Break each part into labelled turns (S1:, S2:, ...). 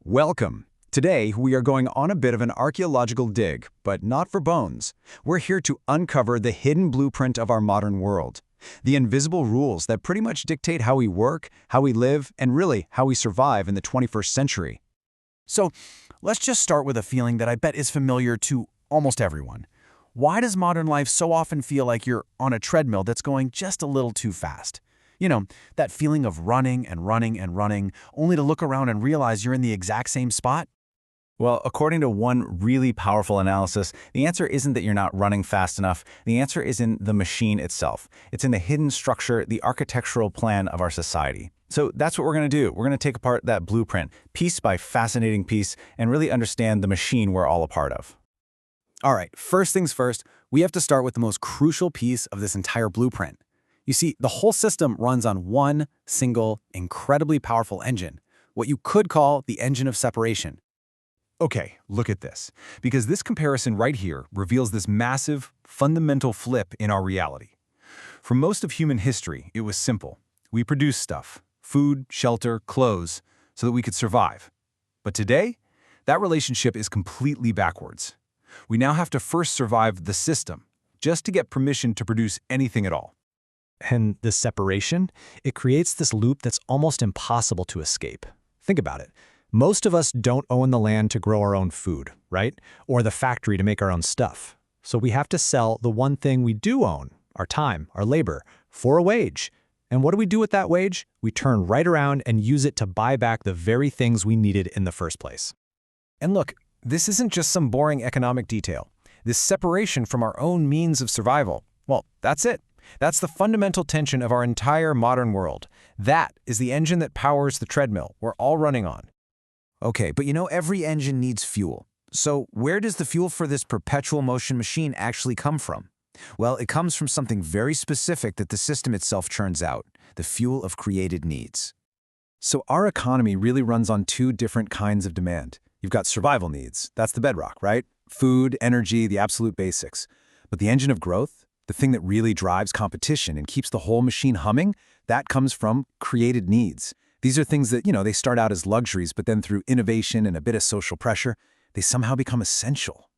S1: Welcome. Today, we are going on a bit of an archaeological dig, but not for bones. We're here to uncover the hidden blueprint of our modern world. The invisible rules that pretty much dictate how we work, how we live, and really how we survive in the 21st century.
S2: So, let's just start with a feeling that I bet is familiar to almost everyone. Why does modern life so often feel like you're on a treadmill that's going just a little too fast? You know, that feeling of running and running and running, only to look around and realize you're in the exact same spot?
S3: Well, according to one really powerful analysis, the answer isn't that you're not running fast enough. The answer is in the machine itself. It's in the hidden structure, the architectural plan of our society. So that's what we're going to do. We're going to take apart that blueprint, piece by fascinating piece, and really understand the machine we're all a part of.
S2: All right, first things first, we have to start with the most crucial piece of this entire blueprint. You see, the whole system runs on one single, incredibly powerful engine, what you could call the engine of separation.
S1: Okay, look at this. Because this comparison right here reveals this massive, fundamental flip in our reality. For most of human history, it was simple. We produced stuff, food, shelter, clothes, so that we could survive. But today, that relationship is completely backwards. We now have to first survive the system, just to get permission to produce anything at all.
S4: And this separation, it creates this loop that's almost impossible to escape. Think about it. Most of us don't own the land to grow our own food, right? Or the factory to make our own stuff. So we have to sell the one thing we do own, our time, our labor, for a wage. And what do we do with that wage? We turn right around and use it to buy back the very things we needed in the first place.
S5: And look, this isn't just some boring economic detail. This separation from our own means of survival, well, that's it. That's the fundamental tension of our entire modern world. That is the engine that powers the treadmill we're all running on. Okay, but you know every engine needs fuel. So where does the fuel for this perpetual motion machine actually come from? Well, it comes from something very specific that the system itself churns out, the fuel of created needs.
S1: So our economy really runs on two different kinds of demand. You've got survival needs, that's the bedrock, right? Food, energy, the absolute basics. But the engine of growth, the thing that really drives competition and keeps the whole machine humming, that comes from created needs. These are things that, they start out as luxuries, but then through innovation and a bit of social pressure, they somehow become essential.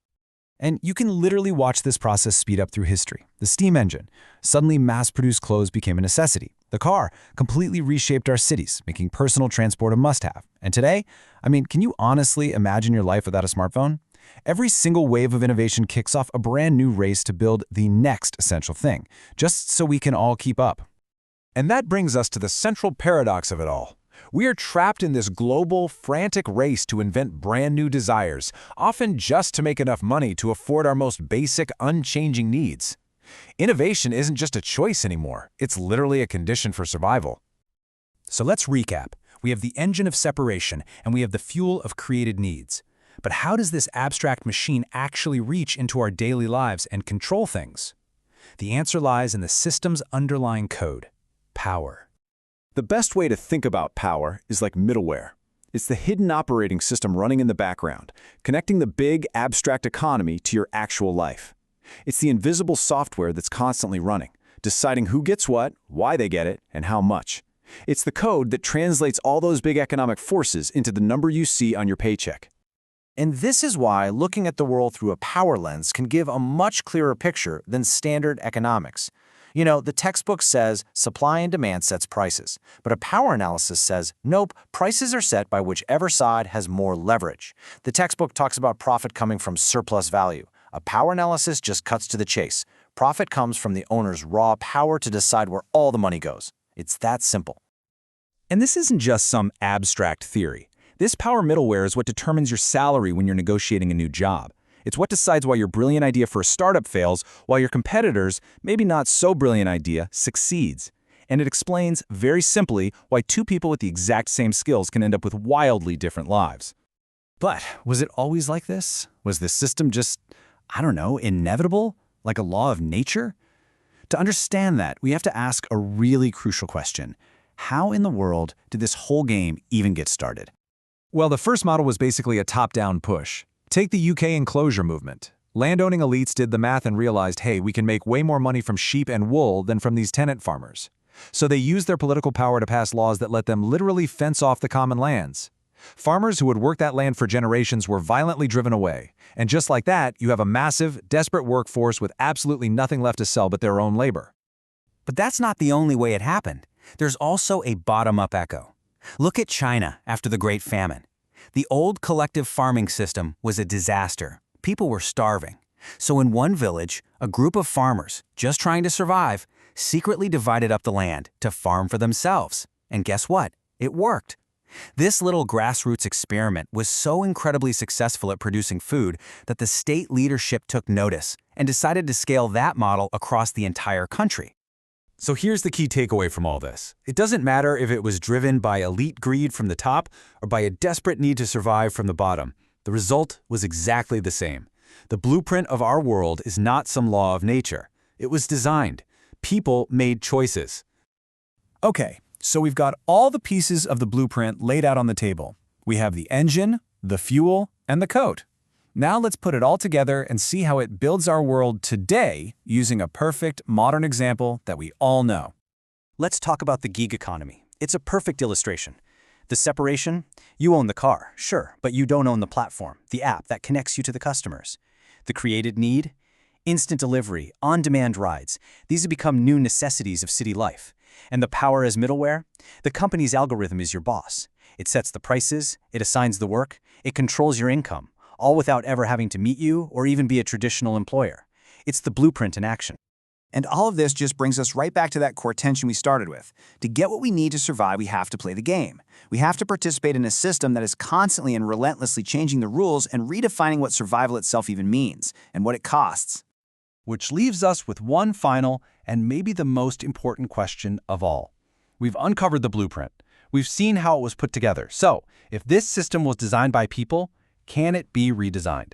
S5: And you can literally watch this process speed up through history. The steam engine. Suddenly mass-produced clothes became a necessity. The car completely reshaped our cities, making personal transport a must-have. And today, can you honestly imagine your life without a smartphone? Every single wave of innovation kicks off a brand new race to build the next essential thing, just so we can all keep up.
S1: And that brings us to the central paradox of it all. We are trapped in this global, frantic race to invent brand new desires, often just to make enough money to afford our most basic, unchanging needs. Innovation isn't just a choice anymore, it's literally a condition for survival.
S5: So let's recap. We have the engine of separation, and we have the fuel of created needs. But how does this abstract machine actually reach into our daily lives and control things? The answer lies in the system's underlying code: power.
S1: The best way to think about power is like middleware. It's the hidden operating system running in the background, connecting the big, abstract economy to your actual life. It's the invisible software that's constantly running, deciding who gets what, why they get it, and how much. It's the code that translates all those big economic forces into the number you see on your paycheck.
S2: And this is why looking at the world through a power lens can give a much clearer picture than standard economics. The textbook says supply and demand sets prices, but a power analysis says, nope, prices are set by whichever side has more leverage. The textbook talks about profit coming from surplus value. A power analysis just cuts to the chase. Profit comes from the owner's raw power to decide where all the money goes. It's that simple.
S5: And this isn't just some abstract theory. This power middleware is what determines your salary when you're negotiating a new job. It's what decides why your brilliant idea for a startup fails, while your competitor's maybe not so brilliant idea succeeds. And it explains, very simply, why two people with the exact same skills can end up with wildly different lives. But was it always like this? Was this system just, inevitable? Like a law of nature? To understand that, we have to ask a really crucial question. How in the world did this whole game even get started?
S6: Well, the first model was basically a top-down push. Take the UK enclosure movement. Landowning elites did the math and realized, hey, we can make way more money from sheep and wool than from these tenant farmers. So they used their political power to pass laws that let them literally fence off the common lands. Farmers who would work that land for generations were violently driven away. And just like that, you have a massive, desperate workforce with absolutely nothing left to sell but their own labor.
S5: But that's not the only way it happened. There's also a bottom-up echo. Look at China after the Great Famine. The old collective farming system was a disaster. People were starving. So in one village, a group of farmers, just trying to survive, secretly divided up the land to farm for themselves. And guess what? It worked. This little grassroots experiment was so incredibly successful at producing food that the state leadership took notice and decided to scale that model across the entire country.
S1: So here's the key takeaway from all this. It doesn't matter if it was driven by elite greed from the top or by a desperate need to survive from the bottom. The result was exactly the same. The blueprint of our world is not some law of nature. It was designed. People made choices.
S6: Okay, so we've got all the pieces of the blueprint laid out on the table. We have the engine, the fuel, and the code. Now let's put it all together and see how it builds our world today using a perfect modern example that we all know.
S2: Let's talk about the gig economy. It's a perfect illustration. The separation? You own the car, sure, but you don't own the platform, the app that connects you to the customers. The created need? Instant delivery, on-demand rides. These have become new necessities of city life. And the power as middleware? The company's algorithm is your boss. It sets the prices, it assigns the work, it controls your income, all without ever having to meet you or even be a traditional employer. It's the blueprint in action.
S7: And all of this just brings us right back to that core tension we started with. To get what we need to survive, we have to play the game. We have to participate in a system that is constantly and relentlessly changing the rules and redefining what survival itself even means and what it costs.
S1: Which leaves us with one final and maybe the most important question of all. We've uncovered the blueprint. We've seen how it was put together. So, if this system was designed by people, can it be redesigned?